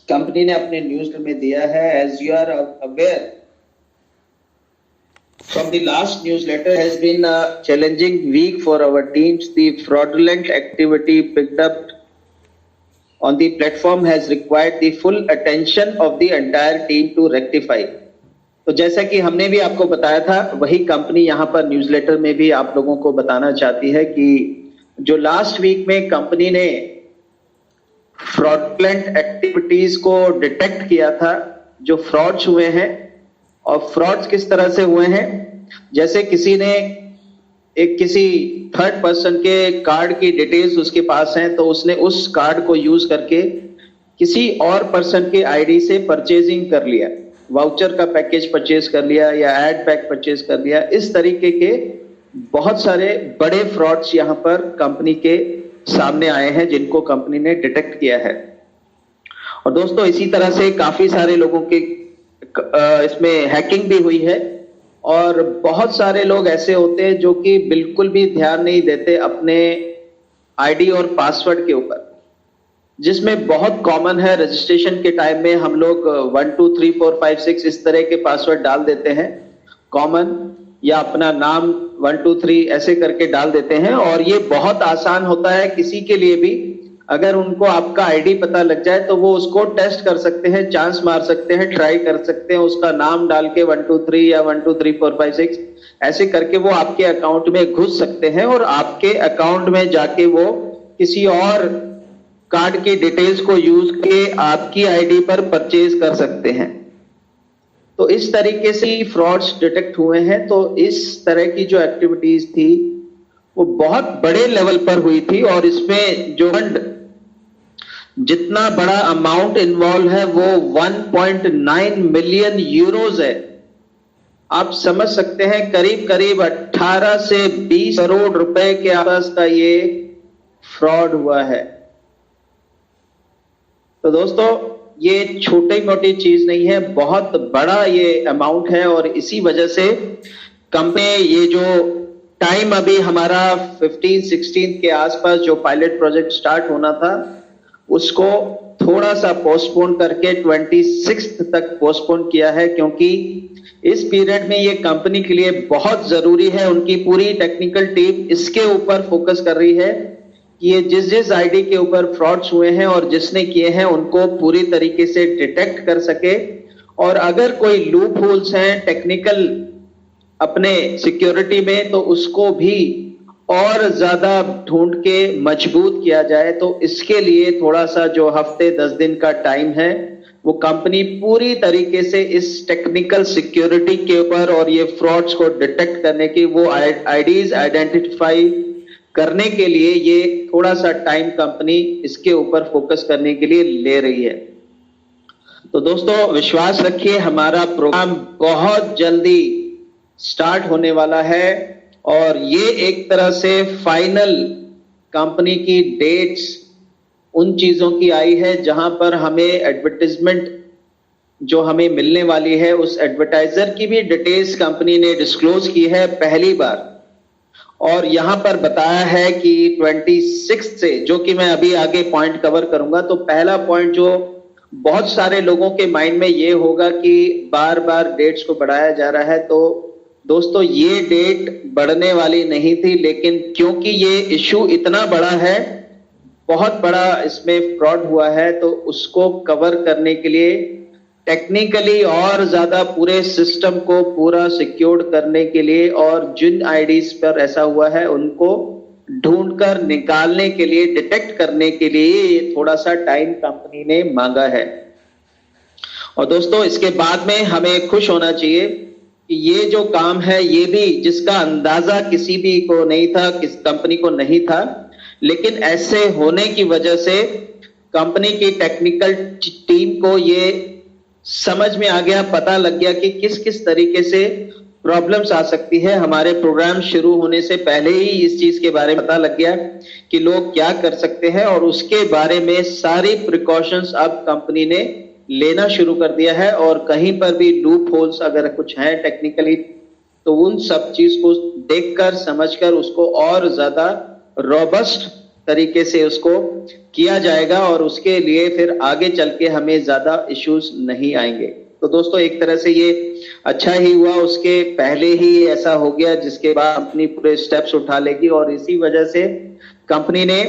Company ने अपने news में दिया है। As you are aware from the last newsletter has been a challenging week for our teams. The fraudulent activity picked up on the platform has required the full attention of the entire team to rectify. तो जैसा कि हमने भी आपको बताया था, वही company यहाँ पर न्यूज़लेटर में भी आप लोगों को बताना चाहती है कि जो लास्ट वीक में कंपनी ने फ्रॉडुलेंट एक्टिविटीज को डिटेक्ट किया था, जो फ्रॉड्स हुए हैं, और फ्रॉड्स किस तरह से हुए हैं, जैसे किसी ने किसी थर्ड पर्सन के कार्ड की डिटेल्स उसके पास हैं, तो उसने उस कार्ड को यूज करके किसी और पर्सन के आईडी से परचेजिंग कर लिया, वाउचर का पैकेज परचेज कर लिया या एड पैक परचेज कर लिया। इस तरीके के बहुत सारे बड़े फ्रॉड्स यहाँ पर कंपनी के सामने आए हैं, जिनको कंपनी ने डिटेक्ट किया है। और दोस्तों, इसी तरह से काफी सारे लोगों के इसमें हैकिंग भी हुई है, और बहुत सारे लोग ऐसे होते हैं जो कि बिल्कुल भी ध्यान नहीं देते अपने आईडी और पासवर्ड के ऊपर, जिसमें बहुत कॉमन है रजिस्ट्रेशन के टाइम में हम लोग 1 2 3 4 5 6 इस तरह के पासवर्ड डाल देते हैं कॉमन, या अपना नाम 1 2 3 ऐसे करके डाल देते हैं। और ये बहुत आसान होता है किसी के लिए भी, अगर उनको आपका आईडी पता लग जाए तो वो उसको टेस्ट कर सकते हैं, चांस मार सकते हैं, ट्राई कर सकते हैं, उसका नाम डाल के 1 2 3 या 1 2 3 4 5 6 ऐसे करके वो आपके अकाउंट में घुस सकते हैं, और आपके अकाउंट में जाके वो किसी और कार्ड की डिटेल्स को यूज के आपकी आईडी पर परचेज कर सकते हैं। तो इस तरीके से फ्रॉड्स डिटेक्ट हुए हैं। तो इस तरह की जो एक्टिविटीज थी वो बहुत बड़े लेवल पर हुई थी, और इसमें जो फंड जितना बड़ा अमाउंट इन्वॉल्व है वो 1.9 मिलियन यूरोज है। आप समझ सकते हैं, करीब करीब 18 से 20 करोड़ रुपए के आसपास का ये फ्रॉड हुआ है। तो दोस्तों, ये छोटी मोटी चीज नहीं है, बहुत बड़ा ये अमाउंट है। और इसी वजह से कंपनी ये जो टाइम अभी हमारा 15-16 के आसपास जो पायलट प्रोजेक्ट स्टार्ट होना था, उसको थोड़ा सा पोस्टपोन करके 26 तक पोस्टपोन किया है, क्योंकि इस पीरियड में ये कंपनी के लिए बहुत जरूरी है। उनकी पूरी टेक्निकल टीम इसके ऊपर फोकस कर रही है कि ये जिस जिस आईडी के ऊपर फ्रॉड्स हुए हैं और जिसने किए हैं उनको पूरी तरीके से डिटेक्ट कर सके, और अगर कोई लूप होल्स हैं टेक्निकल अपने सिक्योरिटी में तो उसको भी और ज्यादा ढूंढ के मजबूत किया जाए। तो इसके लिए थोड़ा सा जो हफ्ते 10 दिन का टाइम है, वो कंपनी पूरी तरीके से इस टेक्निकल सिक्योरिटी के ऊपर और ये फ्रॉड्स को डिटेक्ट करने की, वो आईडीज आइडेंटिफाई करने के लिए ये थोड़ा सा टाइम कंपनी इसके ऊपर फोकस करने के लिए ले रही है। तो दोस्तों, विश्वास रखिए, हमारा प्रोग्राम बहुत जल्दी स्टार्ट होने वाला है, और ये एक तरह से फाइनल कंपनी की डेट्स उन चीजों की आई है जहां पर हमें एडवर्टाइजमेंट जो हमें मिलने वाली है, उस एडवर्टाइजर की भी डिटेल्स कंपनी ने डिस्क्लोज की है पहली बार। और यहां पर बताया है कि 26 से, जो कि मैं अभी आगे पॉइंट कवर करूंगा, तो पहला पॉइंट जो बहुत सारे लोगों के माइंड में ये होगा कि बार बार डेट्स को बढ़ाया जा रहा है। तो दोस्तों, ये डेट बढ़ने वाली नहीं थी, लेकिन क्योंकि ये इशू इतना बड़ा है, बहुत बड़ा इसमें फ्रॉड हुआ है, तो उसको कवर करने के लिए टेक्निकली और ज्यादा पूरे सिस्टम को पूरा सिक्योर्ड करने के लिए, और जिन आईडीज पर ऐसा हुआ है उनको ढूंढकर निकालने के लिए, डिटेक्ट करने के लिए थोड़ा सा टाइम कंपनी ने मांगा है। और दोस्तों, इसके बाद में हमें खुश होना चाहिए कि ये जो काम है, ये भी जिसका अंदाजा किसी भी को नहीं था, किस कंपनी को नहीं था, लेकिन ऐसे होने की वजह से कंपनी की टेक्निकल टीम को ये समझ में आ गया, पता लग गया कि किस किस तरीके से प्रॉब्लम्स आ सकती है। हमारे प्रोग्राम शुरू होने से पहले ही इस चीज के बारे में पता लग गया कि लोग क्या कर सकते हैं, और उसके बारे में सारी प्रिकॉशंस अब कंपनी ने लेना शुरू कर दिया है। और कहीं पर भी लूप होल्स अगर कुछ हैं टेक्निकली, तो उन सब चीज को देखकर समझकर उसको और ज्यादा रोबस्ट तरीके से उसको किया जाएगा और उसके लिए फिर आगे चल के हमें ज्यादा इश्यूज नहीं आएंगे। तो दोस्तों एक तरह से ये अच्छा ही हुआ, उसके पहले ही ऐसा हो गया, जिसके बाद कंपनी पूरे स्टेप्स उठा लेगी। और इसी वजह से कंपनी ने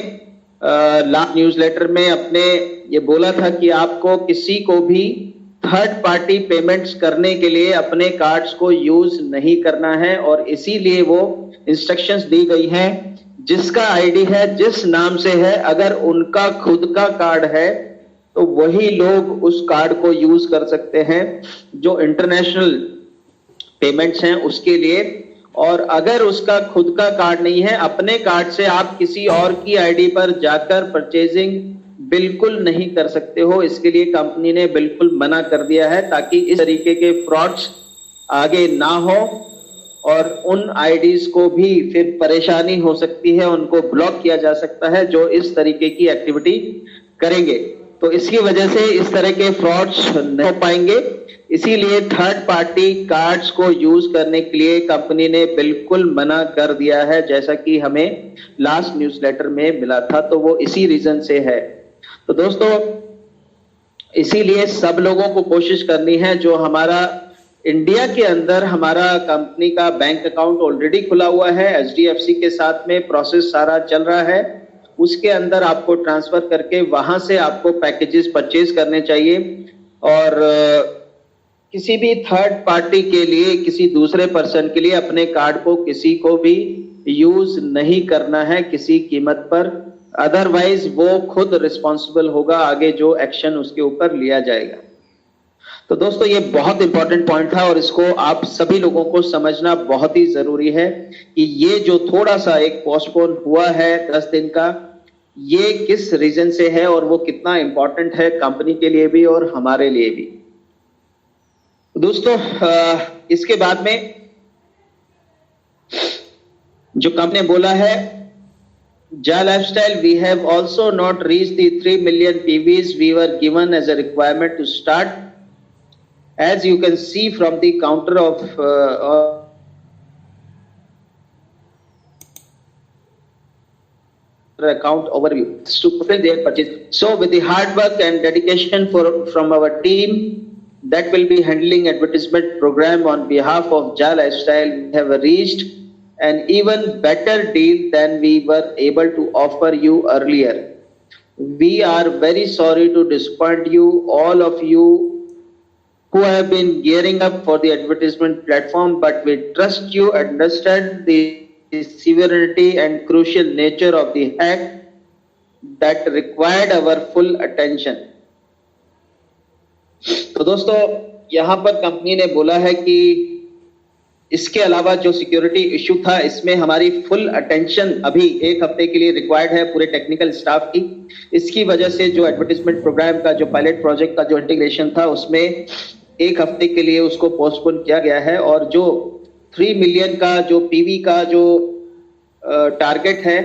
लास्ट न्यूज़लेटर में अपने ये बोला था कि आपको किसी को भी थर्ड पार्टी पेमेंट्स करने के लिए अपने कार्ड्स को यूज नहीं करना है, और इसीलिए वो इंस्ट्रक्शंस दी गई हैं, जिसका आईडी है, जिस नाम से है, अगर उनका खुद का कार्ड है तो वही लोग उस कार्ड को यूज कर सकते हैं जो इंटरनेशनल पेमेंट्स हैं उसके लिए। और अगर उसका खुद का कार्ड नहीं है, अपने कार्ड से आप किसी और की आईडी पर जाकर परचेजिंग बिल्कुल नहीं कर सकते हो। इसके लिए कंपनी ने बिल्कुल मना कर दिया है, ताकि इस तरीके के फ्रॉड्स आगे ना हो और उन आईडीज को भी फिर परेशानी हो सकती है, उनको ब्लॉक किया जा सकता है जो इस तरीके की एक्टिविटी करेंगे। तो इसकी वजह से इस तरह के फ्रॉड्स नहीं हो पाएंगे। इसीलिए थर्ड पार्टी कार्ड्स को यूज करने के लिए कंपनी ने बिल्कुल मना कर दिया है, जैसा कि हमें लास्ट न्यूज़लेटर में मिला था। तो वो इसी रीजन से है। तो दोस्तों इसीलिए सब लोगों को कोशिश करनी है, जो हमारा इंडिया के अंदर हमारा कंपनी का बैंक अकाउंट ऑलरेडी खुला हुआ है, एचडीएफसी के साथ में प्रोसेस सारा चल रहा है, उसके अंदर आपको ट्रांसफर करके वहां से आपको पैकेजेस परचेज करने चाहिए। और किसी भी थर्ड पार्टी के लिए, किसी दूसरे पर्सन के लिए अपने कार्ड को किसी को भी यूज नहीं करना है किसी कीमत पर, अदरवाइज वो खुद रिस्पॉन्सिबल होगा, आगे जो एक्शन उसके ऊपर लिया जाएगा। तो दोस्तों ये बहुत इंपॉर्टेंट पॉइंट था और इसको आप सभी लोगों को समझना बहुत ही जरूरी है कि ये जो थोड़ा सा एक पोस्टपोन हुआ है 10 दिन का, ये किस रीजन से है और वो कितना इंपॉर्टेंट है कंपनी के लिए भी और हमारे लिए भी। दोस्तों इसके बाद में जो कंपनी ने बोला है, Ja Lifestyle, we have also not reached the 3 million PVs we were given as a requirement to start. As you can see from the counter of account overview to fulfill their purchase. So with the hard work and dedication from our team that will be handling advertisement program on behalf of Ja Lifestyle, we have reached an even better deal than we were able to offer you earlier. We are very sorry to disappoint you, all of you who have been gearing up for the advertisement platform, but we trust you understand the severity and crucial nature of the hack that required our full attention. तो दोस्तों यहां पर company ने बोला है कि इसके अलावा जो सिक्योरिटी इश्यू था, इसमें हमारी फुल अटेंशन अभी 1 हफ्ते के लिए रिक्वायर्ड है पूरे टेक्निकल स्टाफ की। इसकी वजह से जो एडवर्टाइजमेंट प्रोग्राम का जो पायलट प्रोजेक्ट का जो इंटीग्रेशन था, उसमें 1 हफ्ते के लिए उसको पोस्टपोन किया गया है। और जो 3 मिलियन का जो पीवी का जो टारगेट है,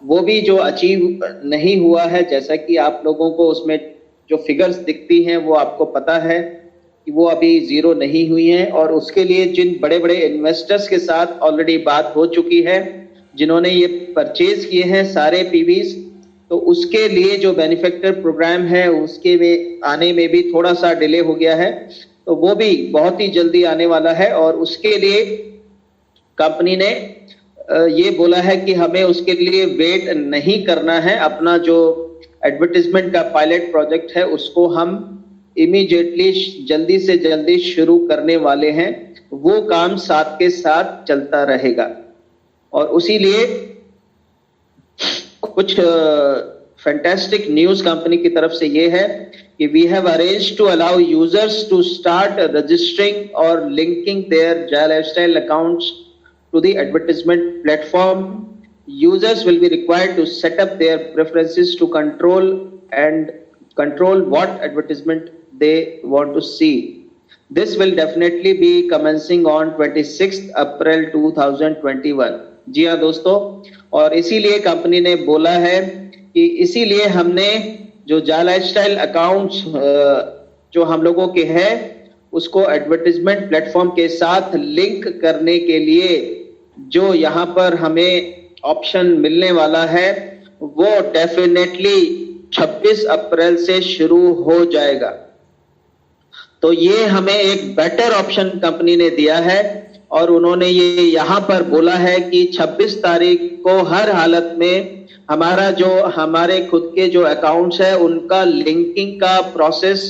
वो भी जो अचीव नहीं हुआ है, जैसा कि आप लोगों को उसमें जो फिगर्स दिखती हैं वो आपको पता है कि वो अभी 0 नहीं हुई हैं। और उसके लिए जिन बड़े बड़े इन्वेस्टर्स के साथ ऑलरेडी बात हो चुकी है, जिन्होंने ये परचेज किए हैं सारे पीवीज, तो उसके लिए जो मैन्युफैक्चर प्रोग्राम है उसके में आने में भी थोड़ा सा डिले हो गया है, तो वो भी बहुत ही जल्दी आने वाला है। और उसके लिए कंपनी ने ये बोला है कि हमें उसके लिए वेट नहीं करना है। अपना जो एडवर्टाइजमेंट का पायलट प्रोजेक्ट है उसको हम इमीडिएटली जल्दी से जल्दी शुरू करने वाले हैं, वो काम साथ के साथ चलता रहेगा। और उसी लिए कुछ फैंटास्टिक न्यूज कंपनी की तरफ से ये है कि we have arranged to allow users to start registering और linking their Ja Lifestyle accounts to the advertisement platform. Users will be required to set up their preferences to control what advertisement they want to see. This will definitely be commencing on 26th April 2021. जी हाँ दोस्तों, और इसीलिए company ने बोला है कि इसीलिए हमने जो Ja Lifestyle अकाउंट्स जो हम लोगों के हैं उसको एडवर्टाइजमेंट प्लेटफॉर्म के साथ लिंक करने के लिए जो यहाँ पर हमें ऑप्शन मिलने वाला है, वो डेफिनेटली 26 अप्रैल से शुरू हो जाएगा। तो ये हमें एक बेटर ऑप्शन कंपनी ने दिया है और उन्होंने ये यहां पर बोला है कि 26 तारीख को हर हालत में हमारे खुद के जो अकाउंट्स है उनका लिंकिंग का प्रोसेस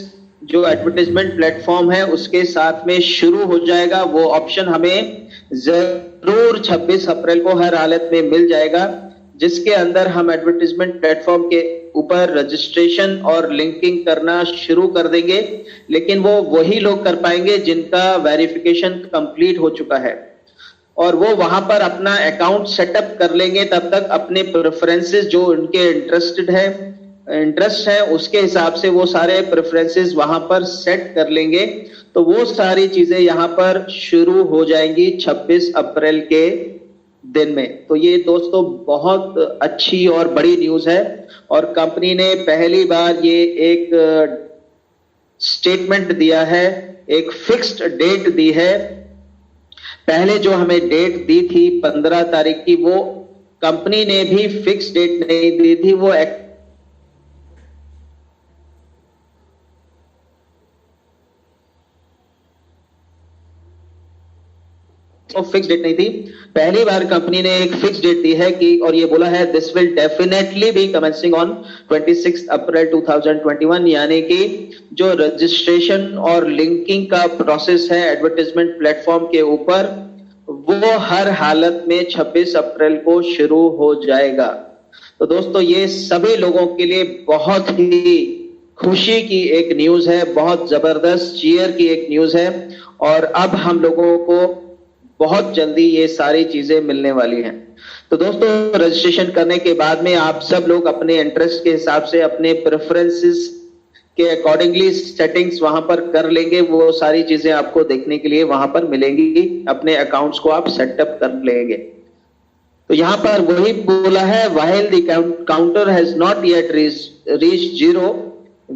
जो एडवर्टाइजमेंट प्लेटफॉर्म है उसके साथ में शुरू हो जाएगा। वो ऑप्शन हमें जरूर 26 अप्रैल को हर हालत में मिल जाएगा, जिसके अंदर हम एडवर्टाइजमेंट प्लेटफॉर्म के ऊपर रजिस्ट्रेशन और लिंकिंग करना शुरू कर देंगे, लेकिन वो वही लोग कर पाएंगे जिनका वेरिफिकेशन कंप्लीट हो चुका है और वो वहां पर अपना अकाउंट सेटअप कर लेंगे। तब तक अपने प्रेफरेंसेस जो उनके इंटरेस्ट है उसके हिसाब से वो सारे प्रेफरेंसेस वहां पर सेट कर लेंगे। तो वो सारी चीजें यहां पर शुरू हो जाएंगी 26 अप्रैल के दिन में। तो ये दोस्तों बहुत अच्छी और बड़ी न्यूज है और कंपनी ने पहली बार ये एक स्टेटमेंट दिया है, एक फिक्स्ड डेट दी है। पहले जो हमें डेट दी थी 15 तारीख की, वो कंपनी ने भी फिक्स डेट नहीं दी थी, वो फिक्स डेट नहीं थी। पहली बार कंपनी ने एक फिक्स डेट दी है कि और ये बोला है this will definitely be commencing on 26 अप्रैल 2021, यानी कि जो रजिस्ट्रेशन और लिंकिंग का प्रोसेस है एडवर्टाइजमेंट प्लेटफॉर्म के ऊपर वो हर हालत में 26 अप्रैल को शुरू हो जाएगा। तो दोस्तों ये सभी लोगों के लिए बहुत ही खुशी की एक न्यूज है, बहुत जबरदस्त चीयर की एक न्यूज है और अब हम लोगों को बहुत जल्दी ये सारी चीजें मिलने वाली हैं। तो दोस्तों रजिस्ट्रेशन करने के बाद में आप सब लोग अपने इंटरेस्ट के हिसाब से अपने प्रेफरेंसेस के अकॉर्डिंगली सेटिंग्स वहां पर कर लेंगे। वो सारी चीजें आपको देखने के लिए वहां पर मिलेंगी, अपने अकाउंट्स को आप सेटअप कर लेंगे। तो यहां पर वही बोला है while the counter has not yet reached zero,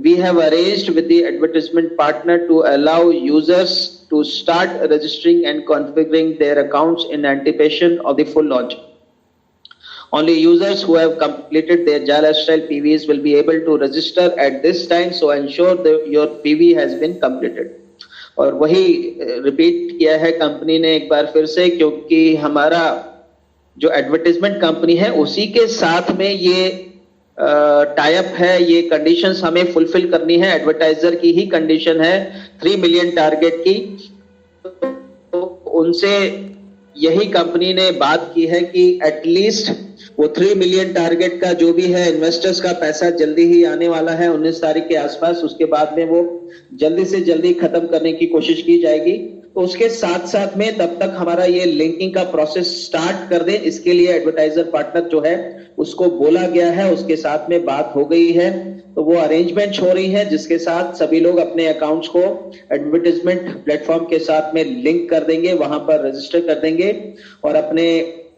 we have arranged with the advertisement partner to allow users to start registering and configuring their accounts in anticipation of the full launch. Only users who have completed their Jal Lifestyle PVs will be able to register at this time, so ensure that your PV has been completed. और वही repeat किया है company ने एक बार फिर से, क्योंकि हमारा जो एडवर्टाइजमेंट कंपनी है उसी के साथ में ये टाई अप है, ये कंडीशंस हमें फुलफिल करनी है, एडवर्टाइजर की ही कंडीशन है 3 मिलियन टारगेट की। तो उनसे यही कंपनी ने बात की है कि एटलीस्ट वो 3 मिलियन टारगेट का जो भी है इन्वेस्टर्स का पैसा जल्दी ही आने वाला है 19 तारीख के आसपास, उसके बाद में वो जल्दी से जल्दी खत्म करने की कोशिश की जाएगी। तो उसके साथ साथ में तब तक हमारा ये लिंकिंग का प्रोसेस स्टार्ट कर दें, इसके लिए एडवर्टाइजर पार्टनर जो है उसको बोला गया है, उसके साथ में बात हो गई है। तो वो अरेंजमेंट हो रही है जिसके साथ सभी लोग अपने अकाउंट्स को एडवर्टाइजमेंट प्लेटफॉर्म के साथ में लिंक कर देंगे, वहां पर रजिस्टर कर देंगे और अपने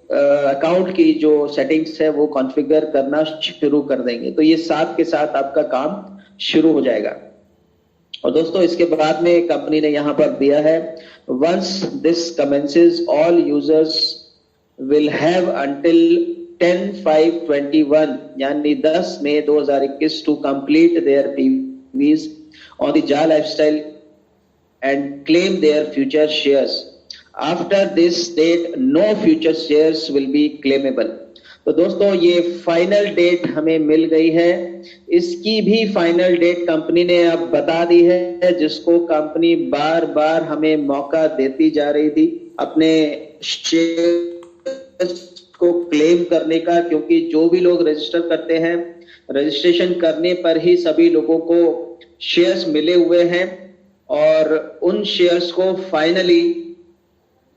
अकाउंट की जो सेटिंग्स है वो कॉन्फ़िगर करना शुरू कर देंगे। तो ये साथ के साथ आपका काम शुरू हो जाएगा। और दोस्तों इसके बाद में कंपनी ने यहां पर दिया है once this commences all users will have until 10/5/21 यानी 10 मई 2021 to complete their PVs on the Ja Lifestyle and claim their future shares. After this date no future shares will be claimable. तो दोस्तों ये फाइनल डेट हमें मिल गई है, इसकी भी फाइनल डेट कंपनी ने अब बता दी है, जिसको कंपनी बार बार हमें मौका देती जा रही थी अपने शेयर को क्लेम करने का, क्योंकि जो भी लोग रजिस्टर करते हैं रजिस्ट्रेशन करने पर ही सभी लोगों को शेयर्स मिले हुए हैं और उन शेयर्स को फाइनली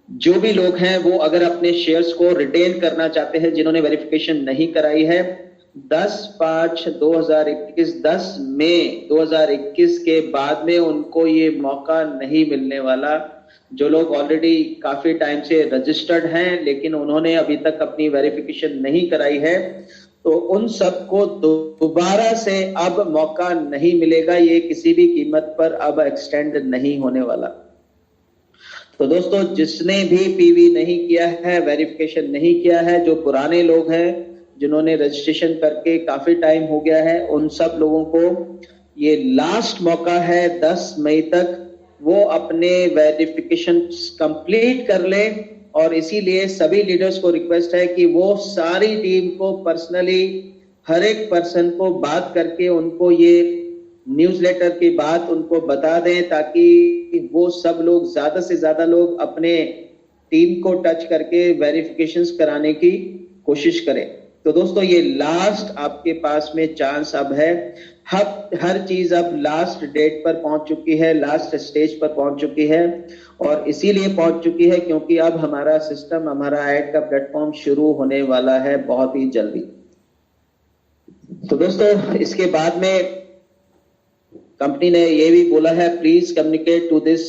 जो भी लोग हैं वो अगर अपने शेयर्स को रिटेन करना चाहते हैं, जिन्होंने वेरिफिकेशन नहीं कराई है, 10 मई 2021 के बाद में उनको ये मौका नहीं मिलने वाला। जो लोग ऑलरेडी काफी टाइम से रजिस्टर्ड हैं लेकिन उन्होंने अभी तक अपनी वेरिफिकेशन नहीं कराई है, तो उन सबको दोबारा से अब मौका नहीं मिलेगा, ये किसी भी कीमत पर अब एक्सटेंड नहीं होने वाला। तो दोस्तों जिसने भी पीवी नहीं किया है, वेरिफिकेशन नहीं किया है, जो पुराने लोग हैं जिन्होंने रजिस्ट्रेशन करके काफी टाइम हो गया है, उन सब लोगों को ये लास्ट मौका है 10 मई तक वो अपने वेरिफिकेशन कंप्लीट कर ले। और इसीलिए सभी लीडर्स को रिक्वेस्ट है कि वो सारी टीम को पर्सनली हर एक पर्सन को बात करके उनको ये न्यूज़लेटर की बात उनको बता दें, ताकि वो सब लोग ज्यादा से ज्यादा लोग अपने टीम को टच करके वेरिफिकेशंस कराने की कोशिश करें। तो दोस्तों ये लास्ट आपके पास में चांस अब है। हर चीज अब लास्ट डेट पर पहुंच चुकी है, लास्ट स्टेज पर पहुंच चुकी है, और इसीलिए पहुंच चुकी है क्योंकि अब हमारा सिस्टम, हमारा ऐड का प्लेटफॉर्म शुरू होने वाला है बहुत ही जल्दी। तो दोस्तों इसके बाद में कंपनी ने ये भी बोला है, please communicate to this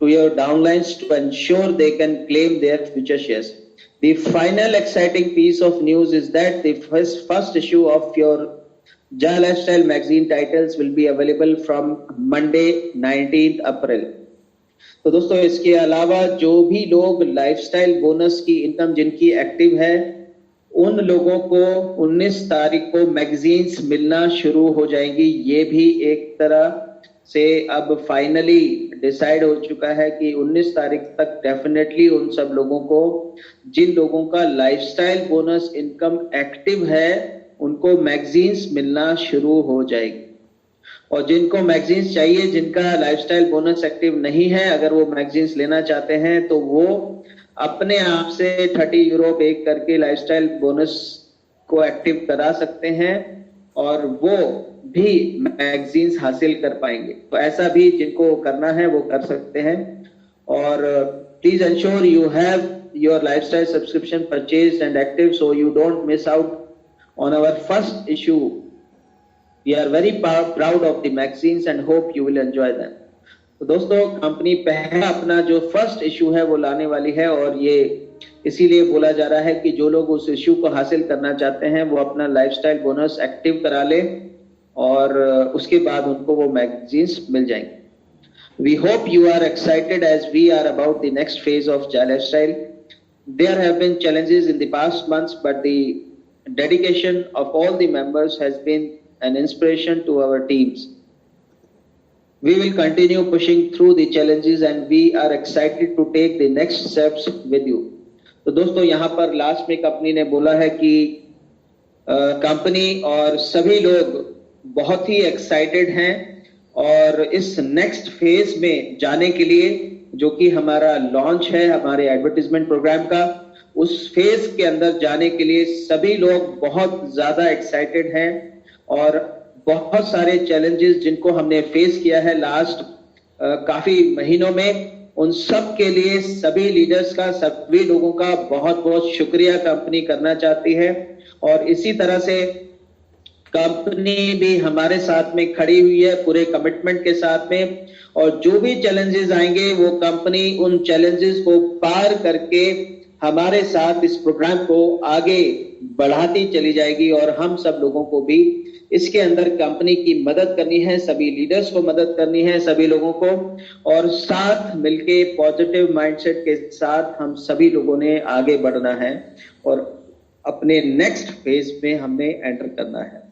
to your downlines to ensure they can claim their future shares. The final exciting piece of news is that the first issue of your Jai Lifestyle magazine titles will be available from Monday 19th April. तो दोस्तों इसके अलावा जो भी लोग lifestyle bonus की income जिनकी active है, उन लोगों को 19 तारीख को मैगजीन्स मिलना शुरू हो जाएंगी। ये भी एक तरह से अब फाइनली डिसाइड हो चुका है कि 19 तारीख तक डेफिनेटली उन सब लोगों को, जिन लोगों का लाइफस्टाइल बोनस इनकम एक्टिव है, उनको मैगजीन्स मिलना शुरू हो जाएगी। और जिनको मैगजीन्स चाहिए, जिनका लाइफस्टाइल बोनस एक्टिव नहीं है, अगर वो मैगजीन्स लेना चाहते हैं तो वो अपने आप से 30 यूरो पे करके लाइफस्टाइल बोनस को एक्टिव करा सकते हैं और वो भी मैगजीन्स हासिल कर पाएंगे। तो ऐसा भी जिनको करना है वो कर सकते हैं। और please ensure you have your lifestyle subscription purchased and active so you don't miss out on our first issue. We are very proud of the magazines and hope you will enjoy them. तो दोस्तों company पहला अपना जो first issue है वो लाने वाली है, और ये इसीलिए बोला जा रहा है कि जो लोग उस इशू को हासिल करना चाहते हैं वो अपना लाइफस्टाइल बोनस एक्टिव करा ले और उसके बाद उनको वो मैगजीन्स मिल जाएंगे। We hope you are excited as we are about the next phase of Jai Lifestyle. There have been challenges in the past months, but the dedication of all the members has been an inspiration to our teams. We will continue pushing through the challenges and we are excited to take the next steps with you. तो दोस्तों यहाँ पर last में company ने बोला है कि company और सभी लोग बहुत ही एक्साइटेड हैं और इस नेक्स्ट फेज में जाने के लिए, जो कि हमारा लॉन्च है हमारे एडवर्टाइजमेंट प्रोग्राम का, उस फेज के अंदर जाने के लिए सभी लोग बहुत ज्यादा एक्साइटेड हैं। और बहुत सारे चैलेंजेस जिनको हमने फेस किया है लास्ट काफी महीनों में, उन सब के लिए सभी लीडर्स का, सभी लोगों का बहुत बहुत शुक्रिया कंपनी करना चाहती है। और इसी तरह से कंपनी भी हमारे साथ में खड़ी हुई है पूरे कमिटमेंट के साथ में, और जो भी चैलेंजेस आएंगे वो कंपनी उन चैलेंजेस को पार करके हमारे साथ इस प्रोग्राम को आगे बढ़ाती चली जाएगी। और हम सब लोगों को भी इसके अंदर कंपनी की मदद करनी है, सभी लीडर्स को मदद करनी है, सभी लोगों को, और साथ मिलके पॉजिटिव माइंडसेट के साथ हम सभी लोगों ने आगे बढ़ना है और अपने नेक्स्ट फेज में हमने एंटर करना है।